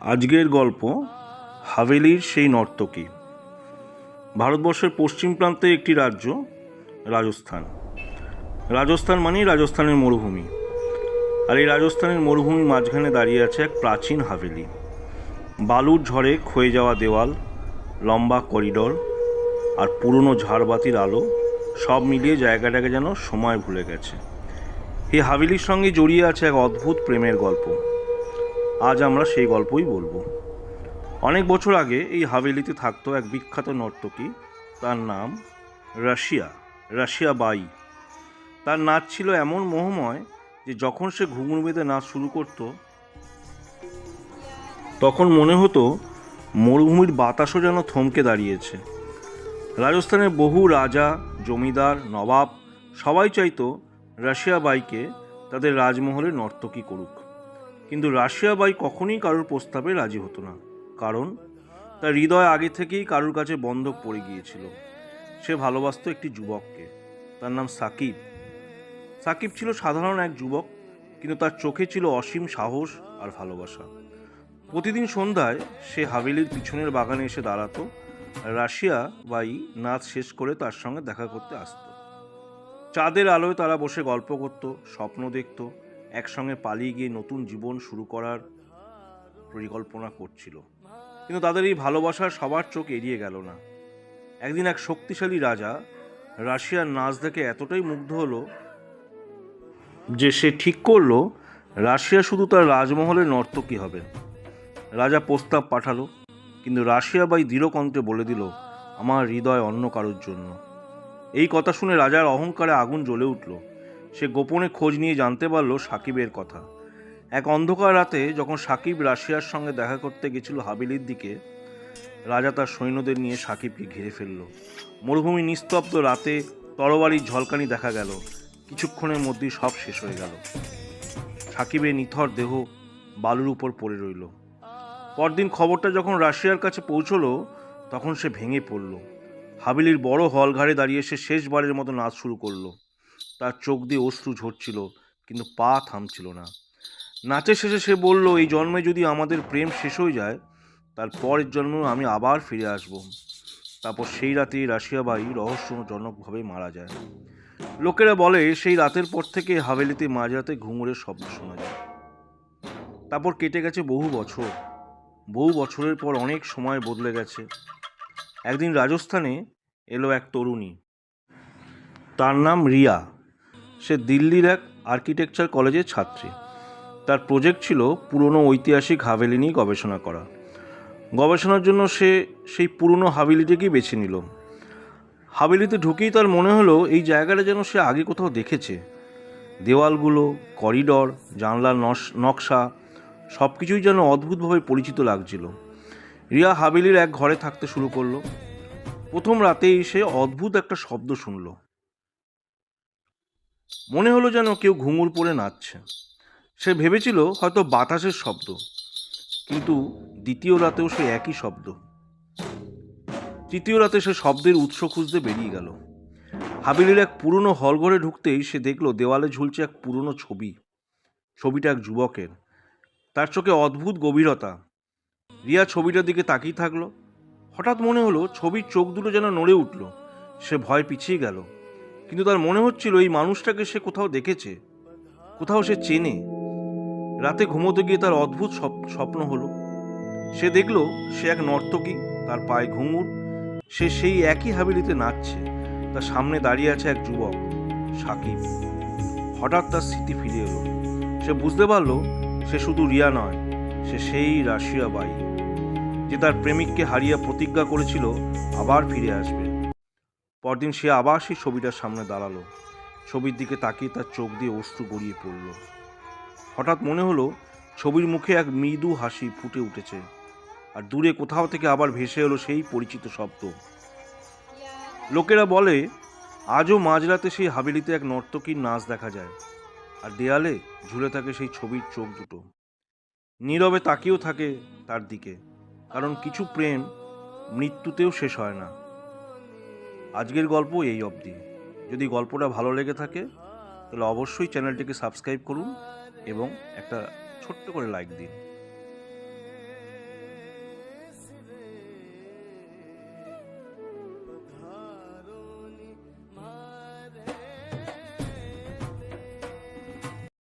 আজকের গল্প হাভেলির সেই নর্তকী। ভারতবর্ষের পশ্চিম প্রান্তে একটি রাজ্য রাজস্থান। রাজস্থান মানেই রাজস্থানের মরুভূমি। আর এই রাজস্থানের মরুভূমির মাঝখানে দাঁড়িয়ে আছে এক প্রাচীন হাভেলি। বালুর ঝড়ে ক্ষয়ে যাওয়া দেওয়াল, লম্বা করিডোর আর পুরনো ঝাড়বাতির আলো সব মিলিয়ে জায়গাটাকে যেন সময় ভুলে গেছে। এই হাভেলির সঙ্গে জড়িয়ে আছে এক অদ্ভুত প্রেমের গল্প। আজ আমরা সেই গল্পই বলবো। অনেক বছর আগে এই হাভেলিতে থাকতো এক বিখ্যাত নর্তকী। তার নাম রাশিয়া বাই। তার নাচ ছিল এমন মোহময় যে যখন সে ঘুঙুর বেঁধে নাচ শুরু করত তখন মনে হতো মরুভূমির বাতাসও যেন থমকে দাঁড়িয়েছে। রাজস্থানের বহু রাজা, জমিদার, নবাব সবাই চাইতো রাশিয়া বাইকে তাদের রাজমহলে নর্তকী করুক। কিন্তু রাশিয়া বাই কখনোই কারোর প্রস্তাবে রাজি হতো না, কারণ তার হৃদয় আগে থেকেই কারোর কাছে বন্ধক পড়ে গিয়েছিল। সে ভালোবাসত একটি যুবককে। তার নাম সাকিব। সাকিব ছিল সাধারণ এক যুবক, কিন্তু তার চোখে ছিল অসীম সাহস আর ভালোবাসা। প্রতিদিন সন্ধ্যায় সে হাভেলির পিছনের বাগানে এসে দাঁড়াতো। রাশিয়া বাই নাচ শেষ করে তার সঙ্গে দেখা করতে আসতো। চাঁদের আলোয় তারা বসে গল্প করত, স্বপ্ন দেখত, একসঙ্গে পালিয়ে গিয়ে নতুন জীবন শুরু করার পরিকল্পনা করছিল। কিন্তু তাদের এই ভালোবাসার সবার চোখ এড়িয়ে গেল না। একদিন এক শক্তিশালী রাজা রাশিয়ার নাচ দেখে এতটাই মুগ্ধ হলো যে সে ঠিক করলো রাশিয়া শুধু তার রাজমহলের নর্তকী হবে। রাজা প্রস্তাব পাঠালো, কিন্তু রাশিয়া বাই দৃঢ় কণ্ঠে বলে দিল, আমার হৃদয় অন্য কারোর জন্য। এই কথা শুনে রাজার অহংকারে আগুন জ্বলে উঠল। সে গোপনে খোঁজ নিয়ে জানতে পারল সাকিবের কথা। এক অন্ধকার রাতে যখন সাকিব রাশিয়ার সঙ্গে দেখা করতে গেছিল হাভেলির দিকে, রাজা তার সৈন্যদের নিয়ে সাকিবকে ঘিরে ফেলল। মরুভূমি নিস্তব্ধ রাতে তরবারির ঝলকানি দেখা গেল। কিছুক্ষণের মধ্যেই সব শেষ হয়ে গেল। সাকিবের নিথর দেহ বালুর উপর পড়ে রইল। পরদিন খবরটা যখন রাশিয়ার কাছে পৌঁছলো তখন সে ভেঙে পড়ল। হাভেলির বড় হল ঘরে দাঁড়িয়ে সে শেষবারের মতো নাচ শুরু করলো। তার চোখ দিয়ে অশ্রু ঝরছিল, কিন্তু পা থামছিল না। নাচের শেষে সে বলল, এই জন্মে যদি আমাদের প্রেম শেষ হয়ে যায়, তার পরের জন্ম আমি আবার ফিরে আসব। তারপর সেই রাতেই রাশিয়া বাই রহস্যজনকভাবে মারা যায়। লোকেরা বলে সেই রাতের পর থেকে হাভেলিতে মাঝরাতে ঘুঙুরের শব্দ শোনা যায়। তারপর কেটে গেছে বহু বছর। বহু বছরের পর অনেক সময় বদলে গেছে। একদিন রাজস্থানে এলো এক তরুণী। তার নাম রিয়া। সে দিল্লির এক আর্কিটেকচার কলেজের ছাত্রী। তার প্রজেক্ট ছিল পুরনো ঐতিহাসিক হাভেলি নিয়ে গবেষণা করা। গবেষণার জন্য সে সেই পুরনো হাভেলিটাকেই বেছে নিল। হাভেলিতে ঢুকেই তার মনে হলো এই জায়গাটা যেন সে আগে কোথাও দেখেছে। দেওয়ালগুলো, করিডর, জানলার নকশা সব কিছুই যেন অদ্ভুতভাবে পরিচিত লাগছিল। রিয়া হাভেলির এক ঘরে থাকতে শুরু করলো। প্রথম রাতেই সে অদ্ভুত একটা শব্দ শুনল। মনে হলো যেন কেউ ঘুঙুর পরে নাচছে। সে ভেবেছিল হয়তো বাতাসের শব্দ, কিন্তু দ্বিতীয় রাতেও সে একই শব্দ। তৃতীয় রাতে সে শব্দের উৎস খুঁজতে বেরিয়ে গেল। হাভেলির এক পুরনো হলঘরে ঢুকতেই সে দেখল দেওয়ালে ঝুলছে এক পুরনো ছবি। ছবিটা এক যুবকের। তার চোখে অদ্ভুত গভীরতা। রিয়া ছবিটার দিকে তাকিয়ে থাকলো। হঠাৎ মনে হলো ছবির চোখ দুটো যেন নড়ে উঠল। সে ভয় পিছিয়ে গেল, কিন্তু তার মনে হচ্ছিল এই মানুষটাকে সে কোথাও দেখেছে, কোথাও সে চেনে। রাতে ঘুমোতে গিয়ে তার অদ্ভুত স্বপ্ন হলো। সে দেখল সে এক নর্তকী, তার পায়ে ঘুঙুর। সে সেই একই হাভেলিতে নাচছে। তার সামনে দাঁড়িয়ে আছে এক যুবক, সাকিব। হঠাৎ তার স্মৃতি ফিরে এলো। সে বুঝতে পারল সে শুধু রিয়া নয়, সে সেই রাশিয়া বাই, যে তার প্রেমিককে হারিয়ে প্রতিজ্ঞা করেছিল আবার ফিরে আসবে। পরদিন সে আবার সেই ছবিটার সামনে দাঁড়ালো। ছবির দিকে তাকিয়ে তার চোখ দিয়ে অশ্রু গড়িয়ে পড়ল। হঠাৎ মনে হলো ছবির মুখে এক মৃদু হাসি ফুটে উঠেছে, আর দূরে কোথাও থেকে আবার ভেসে এলো সেই পরিচিত শব্দ। লোকেরা বলে আজও মাঝরাতে সেই হাভেলিতে এক নর্তকীর নাচ দেখা যায়, আর দেয়ালে ঝুলে থাকে সেই ছবির চোখ দুটো। নীরবে তাকিয়েও থাকে তার দিকে, কারণ কিছু প্রেম মৃত্যুতেও শেষ হয় না। আজকের গল্প এই অবধি। যদি গল্পটা ভালো লেগে থাকে তাহলে অবশ্যই চ্যানেলটিকে সাবস্ক্রাইব করুন এবং একটা ছোট্ট করে লাইক দিন।